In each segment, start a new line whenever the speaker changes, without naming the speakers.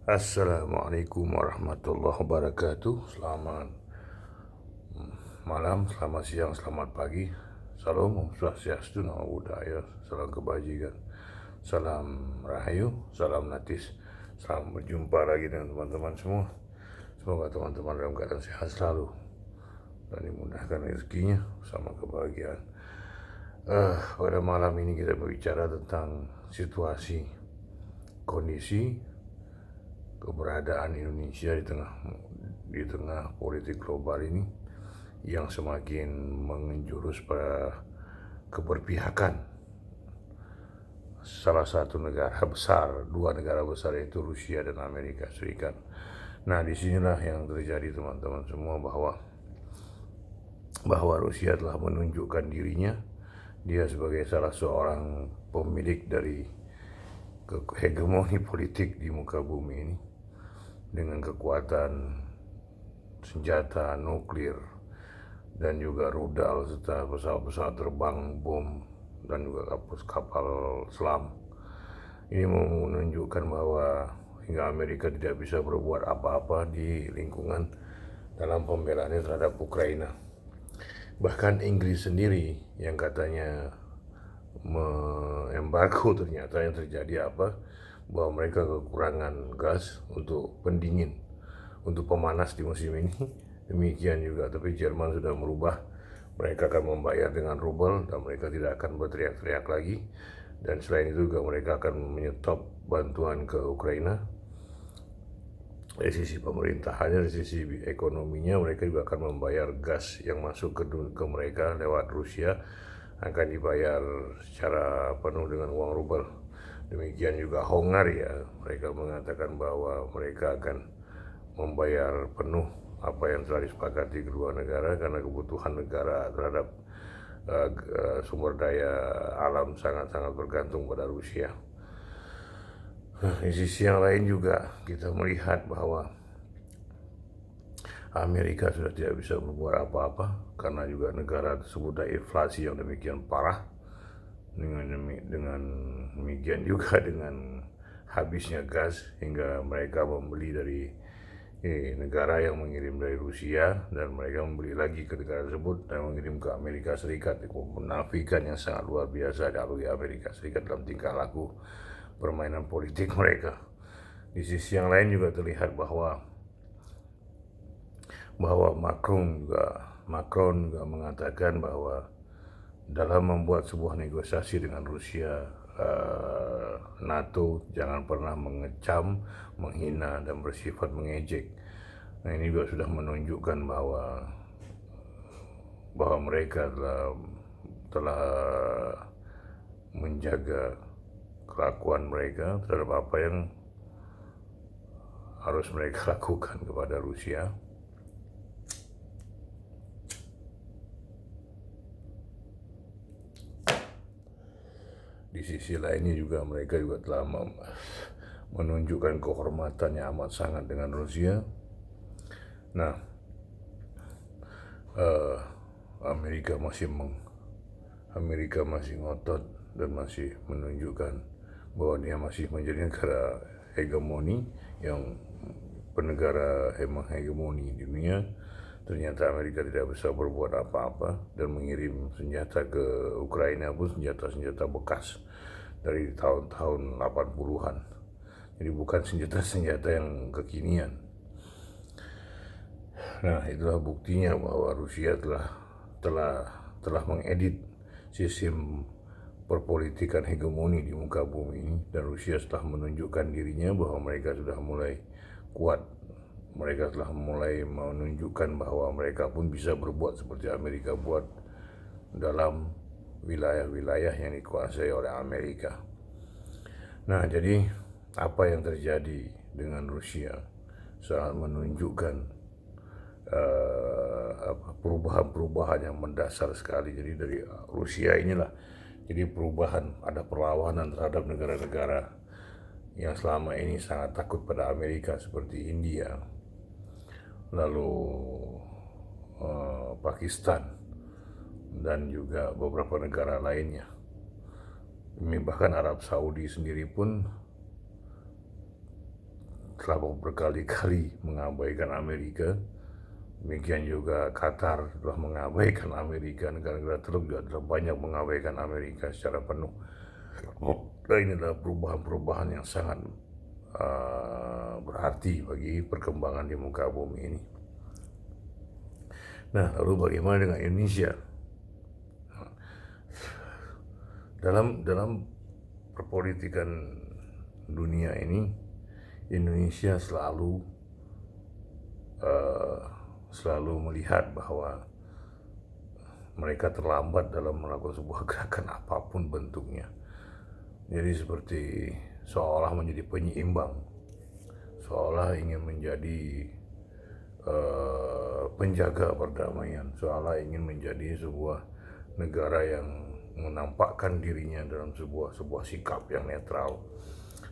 Assalamualaikum warahmatullahi wabarakatuh. Selamat malam, selamat siang, selamat pagi. Salam, Om Swastiastu, Namo Buddhaya, salam kebajikan, salam rahayu, salam natis. Selamat berjumpa lagi dengan teman-teman semua. Semoga teman-teman dalam keadaan sehat selalu dan dimudahkan rezekinya sama kebahagiaan. Pada malam ini kita berbicara tentang situasi, kondisi, keberadaan Indonesia di tengah politik global ini yang semakin menjurus pada keberpihakan salah satu negara besar, dua negara besar yaitu Rusia dan Amerika Serikat. Nah, disinilah yang terjadi teman-teman semua bahwa Rusia telah menunjukkan dirinya, dia sebagai salah seorang pemilik dari hegemoni politik di muka bumi ini dengan kekuatan senjata nuklir dan juga rudal serta pesawat-pesawat terbang, bom, dan juga kapal selam. Ini menunjukkan bahwa hingga Amerika tidak bisa berbuat apa-apa di lingkungan dalam pembelaannya terhadap Ukraina. Bahkan Inggris sendiri yang katanya embargo, ternyata yang terjadi apa? Bahwa mereka kekurangan gas untuk pendingin, untuk pemanas di musim ini. Demikian juga, tapi Jerman sudah merubah, mereka akan membayar dengan rubel dan mereka tidak akan berteriak-teriak lagi. Dan selain itu juga mereka akan menyetop bantuan ke Ukraina. Dari sisi pemerintahannya, dari sisi ekonominya, mereka juga akan membayar gas yang masuk ke mereka lewat Rusia akan dibayar secara penuh dengan uang rubel. Demikian juga Hongaria, mereka mengatakan bahwa mereka akan membayar penuh apa yang telah disepakati kedua negara karena kebutuhan negara terhadap sumber daya alam sangat-sangat bergantung pada Rusia. Di sisi yang lain juga kita melihat bahwa Amerika sudah tidak bisa berbuat apa-apa karena juga negara tersebut ada inflasi yang demikian parah. Dengan demikian juga dengan habisnya gas hingga mereka membeli dari negara yang mengirim dari Rusia dan mereka membeli lagi ke negara tersebut dan mengirim ke Amerika Serikat. Menafikan yang sangat luar biasa dari Amerika Serikat dalam tingkah laku permainan politik mereka. Di sisi yang lain juga terlihat bahwa Macron juga mengatakan bahwa dalam membuat sebuah negosiasi dengan Rusia, NATO jangan pernah mengecam, menghina, dan bersifat mengejek. Nah, ini juga sudah menunjukkan bahwa mereka telah menjaga kelakuan mereka terhadap apa yang harus mereka lakukan kepada Rusia. Di sisi lainnya juga mereka juga telah menunjukkan kehormatannya amat sangat dengan Rusia. Nah, Amerika masih ngotot dan masih menunjukkan bahwa dia masih menjadi negara hegemoni yang penegara hegemoni di dunia. Ternyata Amerika tidak bisa berbuat apa-apa dan mengirim senjata ke Ukraina pun senjata-senjata bekas dari tahun-tahun 80-an. Jadi bukan senjata-senjata yang kekinian. Nah, itulah buktinya bahwa Rusia telah mengedit sistem perpolitikan hegemoni di muka bumi ini, dan Rusia telah menunjukkan dirinya bahwa mereka sudah mulai kuat. Mereka telah mulai menunjukkan bahwa mereka pun bisa berbuat seperti Amerika buat dalam wilayah-wilayah yang dikuasai oleh Amerika. Nah, jadi apa yang terjadi dengan Rusia sangat menunjukkan perubahan-perubahan yang mendasar sekali. Jadi dari Rusia inilah jadi perubahan, ada perlawanan terhadap negara-negara yang selama ini sangat takut pada Amerika seperti India, lalu Pakistan, dan juga beberapa negara lainnya. Bahkan Arab Saudi sendiri pun telah berkali-kali mengabaikan Amerika. Demikian juga Qatar telah mengabaikan Amerika, negara-negara Teluk juga telah banyak mengabaikan Amerika secara penuh. Dan ini adalah perubahan-perubahan yang sangat berarti bagi perkembangan di muka bumi ini. Nah, lalu bagaimana dengan Indonesia? Dalam perpolitikan dunia ini, Indonesia selalu melihat bahwa mereka terlambat dalam melakukan sebuah gerakan apapun bentuknya. Jadi seperti seolah menjadi penyeimbang, seolah ingin menjadi penjaga perdamaian, seolah ingin menjadi sebuah negara yang menampakkan dirinya dalam sebuah sikap yang netral.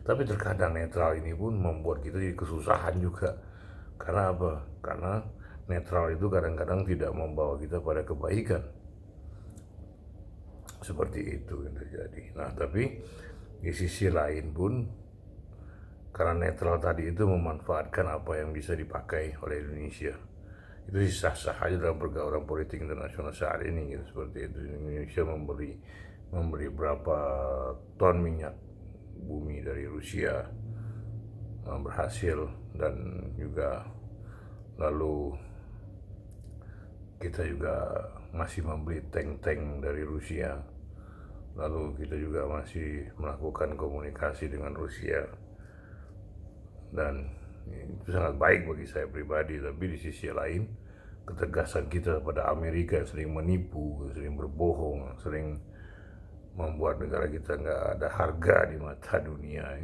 Tapi terkadang netral ini pun membuat kita jadi kesusahan juga. Karena apa? Karena netral itu kadang-kadang tidak membawa kita pada kebaikan. Seperti itu yang terjadi. Nah, tapi di sisi lain pun, karena netral tadi itu memanfaatkan apa yang bisa dipakai oleh Indonesia. Itu sah-sah aja dalam pergaulan politik internasional saat ini gitu, seperti itu. Indonesia membeli berapa ton minyak bumi dari Rusia, berhasil, dan juga lalu kita juga masih membeli tank-tank dari Rusia, lalu kita juga masih melakukan komunikasi dengan Rusia, dan itu sangat baik bagi saya pribadi. Tapi di sisi lain, ketegasan kita pada Amerika yang sering menipu, sering berbohong, sering membuat negara kita nggak ada harga di mata dunia.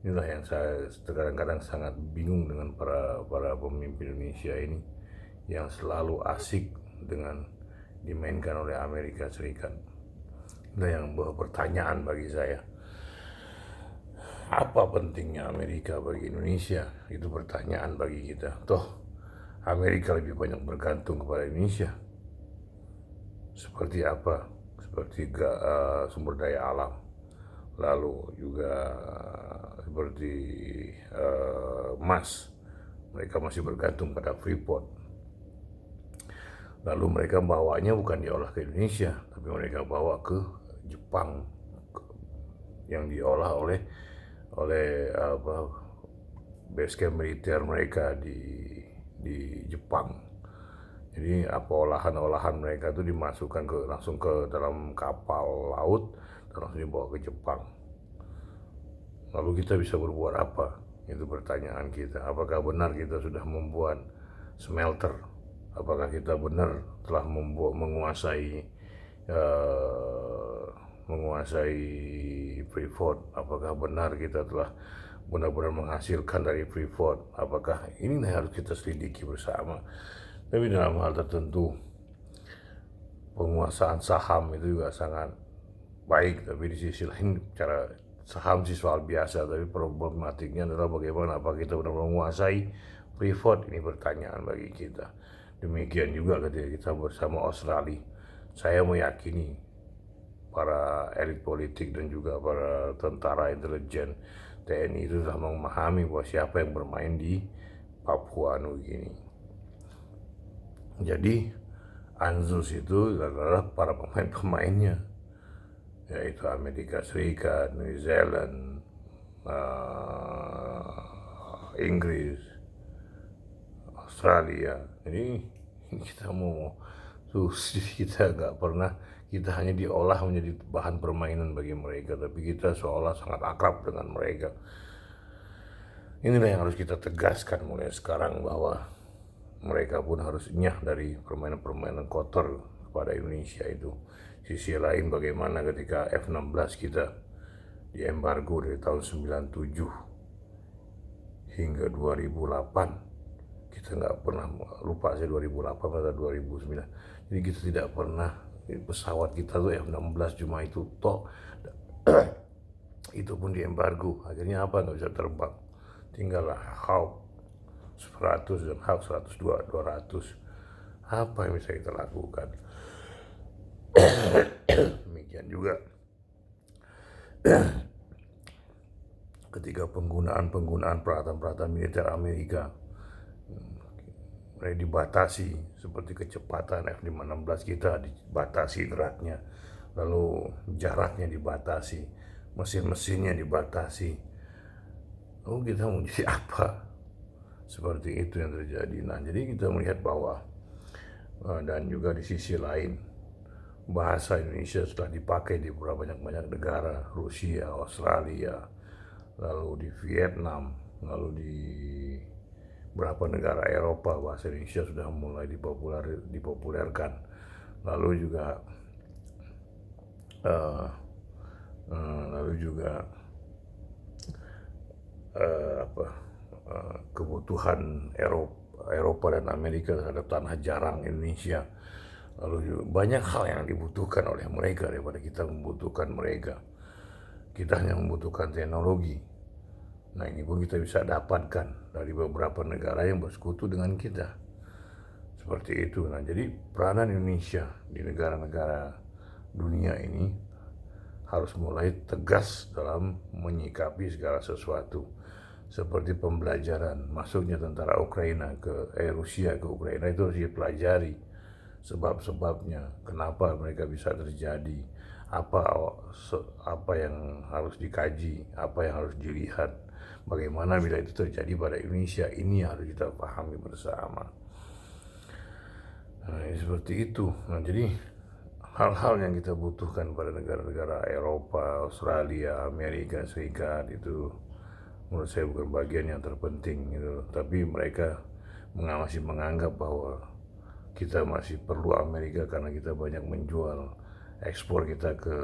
Inilah yang saya kadang-kadang sangat bingung dengan para pemimpin Indonesia ini, yang selalu asik dengan dimainkan oleh Amerika Serikat. Inilah yang membawa pertanyaan bagi saya. Apa pentingnya Amerika bagi Indonesia? Itu pertanyaan bagi kita. Toh Amerika lebih banyak bergantung kepada Indonesia. Seperti apa? Seperti sumber daya alam, lalu juga seperti emas. Mereka masih bergantung pada Freeport. Lalu mereka bawanya bukan diolah ke Indonesia, tapi mereka bawa ke Jepang, yang diolah oleh base camp militer mereka di Jepang. Jadi olahan-olahan mereka itu dimasukkan langsung ke dalam kapal laut dan langsung dibawa ke Jepang. Lalu kita bisa berbuat apa? Itu pertanyaan kita. Apakah benar kita sudah membuat smelter? Apakah kita benar telah menguasai Freeport? Apakah benar kita telah benar-benar menghasilkan dari Freeport? Apakah ini yang harus kita selidiki bersama? Tapi dalam hal tertentu, penguasaan saham itu juga sangat baik. Tapi di sisi lain, cara saham sih soal biasa, tapi problematiknya adalah bagaimana apa kita benar-benar menguasai Freeport. Ini pertanyaan bagi kita. Demikian juga ketika kita bersama Australia. Saya meyakini para elit politik dan juga para tentara intelijen TNI itu sudah memahami bahwa siapa yang bermain di Papua Nugini. Jadi ANZUS itu adalah para pemain-pemainnya, yaitu Amerika Serikat, New Zealand, Inggris, Australia. Jadi kita kita hanya diolah menjadi bahan permainan bagi mereka, tapi kita seolah sangat akrab dengan mereka. Inilah yang harus kita tegaskan mulai sekarang, bahwa mereka pun harus nyah dari permainan-permainan kotor kepada Indonesia itu. Sisi lain, bagaimana ketika F-16 kita diembargo dari tahun 97 hingga 2008. Kita nggak pernah, lupa saya 2008 atau 2009. Jadi kita tidak pernah, pesawat kita tuh F-16 cuma itu tok. Itu pun diembargo. Akhirnya apa? Nggak bisa terbang. Tinggallah Hawk 100 dan Hawk 102, 200. Apa yang bisa kita lakukan? Demikian juga ketika penggunaan peralatan militer Amerika mulai dibatasi, seperti kecepatan F-16 kita dibatasi geraknya, lalu jaraknya dibatasi, mesin-mesinnya dibatasi. Lalu kita mau jadi apa? Seperti itu yang terjadi. Nah, jadi kita melihat bahwa dan juga di sisi lain, bahasa Indonesia sudah dipakai di beberapa banyak negara, Rusia, Australia, lalu di Vietnam, lalu di beberapa negara Eropa, bahasa Indonesia sudah mulai dipopulerkan. Lalu juga uh, lalu juga kebutuhan Eropa dan Amerika terhadap tanah jarang Indonesia. Lalu juga banyak hal yang dibutuhkan oleh mereka daripada kita membutuhkan mereka. Kita hanya membutuhkan teknologi. Nah, ini pun kita bisa dapatkan dari beberapa negara yang bersekutu dengan kita. Seperti itu. Nah, jadi peranan Indonesia di negara-negara dunia ini harus mulai tegas dalam menyikapi segala sesuatu. Seperti pembelajaran masuknya tentara Rusia ke Ukraina itu harus dipelajari sebab-sebabnya, kenapa mereka bisa terjadi, apa yang harus dikaji, apa yang harus dilihat, bagaimana bila itu terjadi pada Indonesia. Ini harus kita pahami bersama. Nah, seperti itu. Nah, jadi hal-hal yang kita butuhkan pada negara-negara Eropa, Australia, Amerika Serikat itu menurut saya bukan bagian yang terpenting gitu. Tapi mereka masih menganggap bahwa kita masih perlu Amerika karena kita banyak menjual ekspor kita ke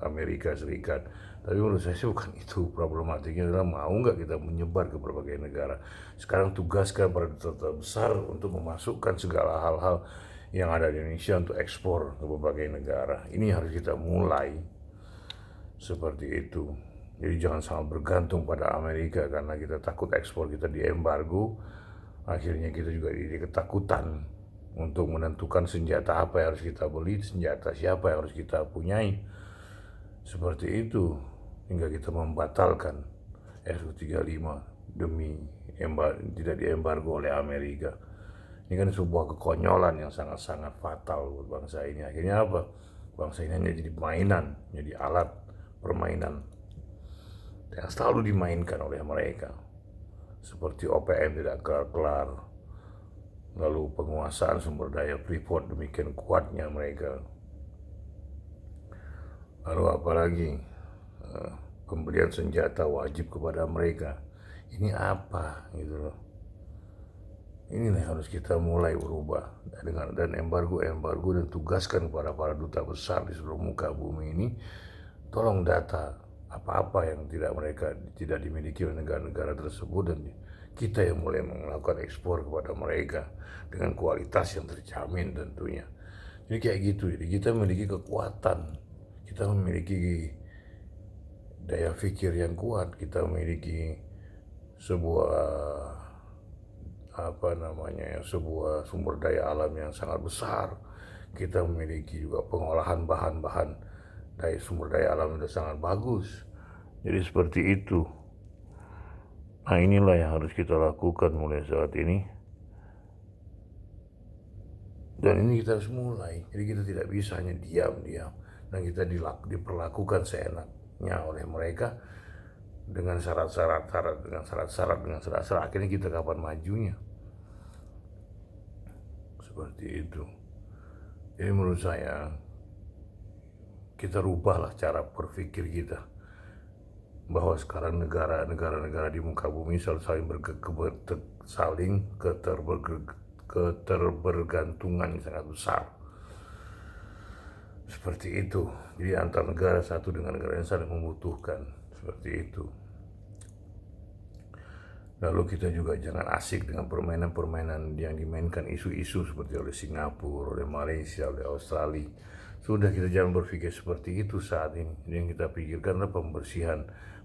Amerika Serikat. Tapi menurut saya sih bukan itu. Problematiknya adalah mau nggak kita menyebar ke berbagai negara. Sekarang tugaskan para duta besar untuk memasukkan segala hal-hal yang ada di Indonesia untuk ekspor ke berbagai negara. Ini harus kita mulai seperti itu. Jadi jangan sangat bergantung pada Amerika karena kita takut ekspor kita diembargo. Akhirnya kita juga jadi ketakutan untuk menentukan senjata apa yang harus kita beli, senjata siapa yang harus kita punyai. Seperti itu hingga kita membatalkan Su-35 demi tidak diembargo oleh Amerika. Ini kan sebuah kekonyolan yang sangat-sangat fatal buat bangsa ini. Akhirnya apa? Bangsa ini hanya jadi mainan, jadi alat permainan yang selalu dimainkan oleh mereka. Seperti OPM tidak kelar-kelar, lalu penguasaan sumber daya Freeport demikian kuatnya mereka. Lalu apalagi pembelian senjata wajib kepada mereka. Ini apa gitu loh. Inilah yang harus kita mulai berubah dan embargo dan tugaskan kepada para duta besar di seluruh muka bumi ini, tolong data apa-apa yang tidak dimiliki oleh negara-negara tersebut, dan kita yang mulai melakukan ekspor kepada mereka dengan kualitas yang terjamin tentunya. Jadi kayak gitu. Jadi kita memiliki kekuatan, kita memiliki daya pikir yang kuat, kita memiliki sebuah sebuah sumber daya alam yang sangat besar. Kita memiliki juga pengolahan bahan-bahan dari sumber daya alam yang sangat bagus. Jadi seperti itu. Nah, inilah yang harus kita lakukan mulai saat ini. Dan ini kita harus mulai. Jadi kita tidak bisa hanya diam-diam dan kita diperlakukan seenaknya oleh mereka dengan syarat-syarat. Akhirnya kita kapan majunya? Seperti itu. Jadi menurut saya kita rubahlah cara berpikir kita, bahwa sekarang negara-negara di muka bumi saling keterbergantungan yang sangat besar. Seperti itu. Jadi antar negara satu dengan negara yang saling membutuhkan. Seperti itu. Lalu kita juga jangan asik dengan permainan-permainan yang dimainkan isu-isu seperti oleh Singapura, oleh Malaysia, oleh Australia. Sudah, kita jangan berpikir seperti itu saat ini. Jadi yang kita pikirkan adalah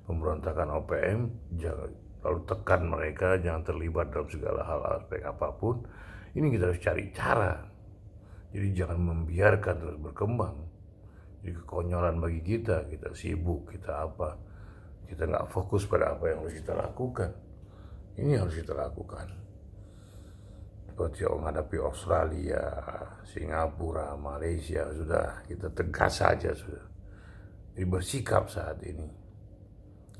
pemberontakan OPM, lalu tekan mereka, jangan terlibat dalam segala hal aspek apapun. Ini kita harus cari cara. Jadi jangan membiarkan terus berkembang. Jadi kekonyolan bagi kita sibuk, kita apa. Kita nggak fokus pada apa yang harus kita lakukan. Ini harus kita lakukan. Seperti menghadapi Australia, Singapura, Malaysia, sudah kita tegas saja sudah. Jadi bersikap saat ini.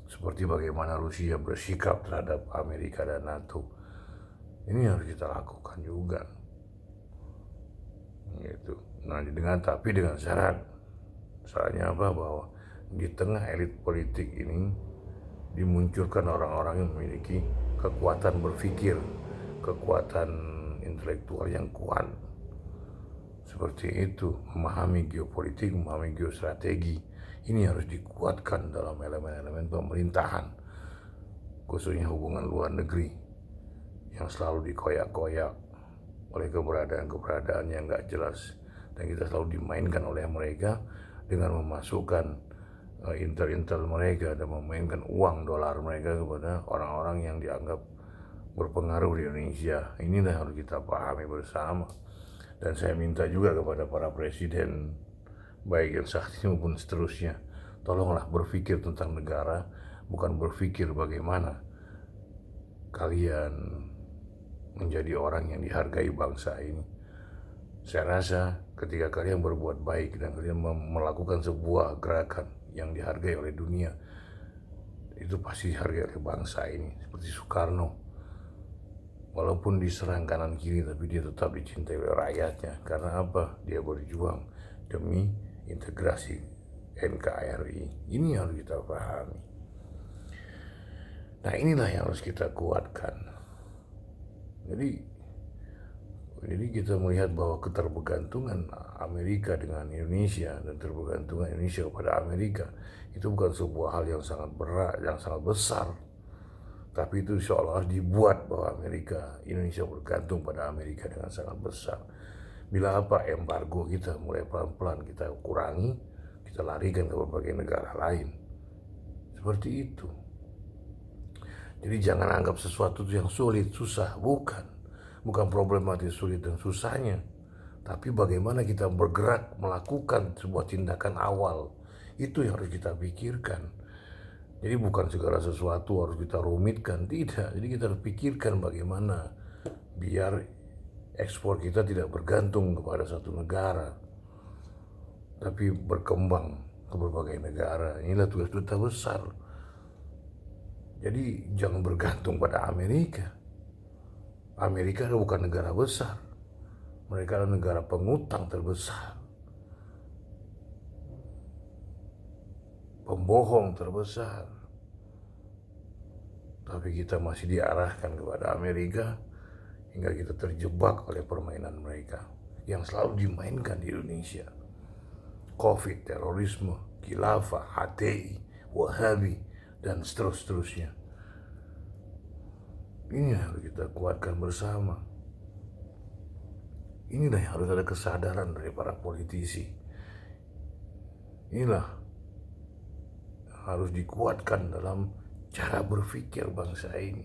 Seperti bagaimana Rusia bersikap terhadap Amerika dan NATO. Ini harus kita lakukan juga. Gitu. Nah, tapi dengan syarat. Syaratnya apa? Bahwa di tengah elit politik ini dimunculkan orang-orang yang memiliki kekuatan berpikir, kekuatan intelektual yang kuat. Seperti itu, memahami geopolitik, memahami geostrategi. Ini harus dikuatkan dalam elemen-elemen pemerintahan, khususnya hubungan luar negeri yang selalu dikoyak-koyak oleh keberadaan yang nggak jelas, dan kita selalu dimainkan oleh mereka dengan memasukkan intel-intel mereka dan memainkan uang dolar mereka kepada orang-orang yang dianggap berpengaruh di Indonesia. Inilah yang harus kita pahami bersama. Dan saya minta juga kepada para presiden, baik yang saat ini maupun seterusnya, tolonglah berpikir tentang negara, bukan berpikir bagaimana kalian menjadi orang yang dihargai bangsa ini. Saya rasa ketika kalian berbuat baik dan kalian melakukan sebuah gerakan yang dihargai oleh dunia, itu pasti dihargai oleh bangsa ini. Seperti Soekarno, walaupun diserang kanan kiri, tapi dia tetap dicintai oleh rakyatnya. Karena apa? Dia berjuang demi integrasi NKRI. Ini harus kita pahami. Nah, inilah yang harus kita kuatkan. Jadi kita melihat bahwa ketergantungan Amerika dengan Indonesia dan ketergantungan Indonesia kepada Amerika itu bukan sebuah hal yang sangat berat, yang sangat besar. Tapi itu seolah-olah dibuat bahwa Indonesia bergantung pada Amerika dengan sangat besar. Bila apa embargo kita mulai pelan-pelan kita kurangi, kita larikan ke berbagai negara lain. Seperti itu. Jadi jangan anggap sesuatu yang sulit, susah. Bukan problematis sulit dan susahnya. Tapi bagaimana kita bergerak melakukan sebuah tindakan awal. Itu yang harus kita pikirkan. Jadi bukan segala sesuatu harus kita rumitkan, tidak. Jadi kita harus pikirkan bagaimana biar ekspor kita tidak bergantung kepada satu negara, tapi berkembang ke berbagai negara. Inilah tugas duta besar. Jadi jangan bergantung pada Amerika. Amerika bukan negara besar. Mereka adalah negara pengutang terbesar, pembohong terbesar. Tapi kita masih diarahkan kepada Amerika hingga kita terjebak oleh permainan mereka yang selalu dimainkan di Indonesia. Covid, terorisme, khilafah, HTI, Wahabi, dan seterusnya. Ini harus kita kuatkan bersama. Inilah yang harus ada kesadaran dari para politisi. Inilah harus dikuatkan dalam cara berpikir bangsa ini.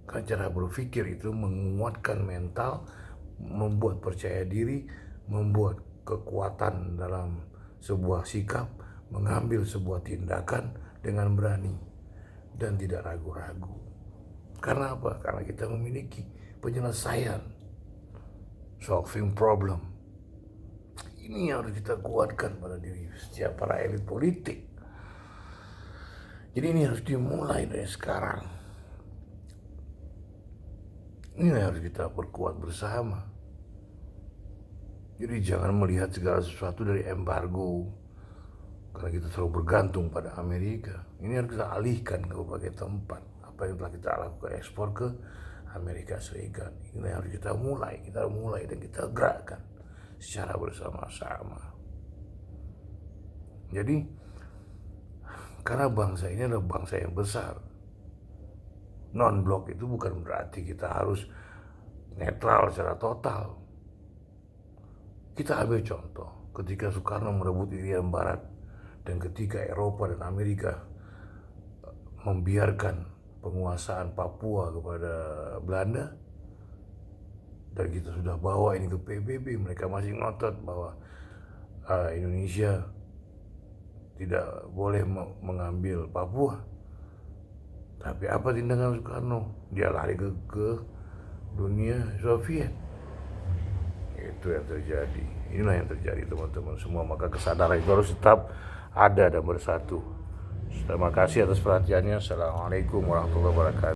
Kan cara berpikir itu menguatkan mental, membuat percaya diri, membuat kekuatan dalam sebuah sikap, mengambil sebuah tindakan dengan berani dan tidak ragu-ragu. Karena apa? Karena kita memiliki penyelesaian, solving problem. Ini harus kita kuatkan pada diri setiap para elit politik. Jadi ini harus dimulai dari sekarang. Ini harus kita perkuat bersama. Jadi jangan melihat segala sesuatu dari embargo, karena kita selalu bergantung pada Amerika. Ini harus kita alihkan ke berbagai tempat. Apa yang telah kita lakukan, ekspor ke Amerika Serikat. Ini harus kita mulai dan kita gerakkan secara bersama-sama. Jadi karena bangsa ini adalah bangsa yang besar. Non-blok itu bukan berarti kita harus netral secara total. Kita ambil contoh ketika Soekarno merebut Irian Barat dan ketika Eropa dan Amerika membiarkan penguasaan Papua kepada Belanda, dan kita sudah bawa ini ke PBB, mereka masih ngotot bahwa Indonesia tidak boleh mengambil Papua. Tapi apa tindakan Soekarno? Dia lari ke dunia Soviet. Itu yang terjadi. Inilah yang terjadi teman-teman semua. Maka kesadaran itu harus tetap ada dan bersatu. Terima kasih atas perhatiannya. Assalamualaikum warahmatullahi wabarakatuh.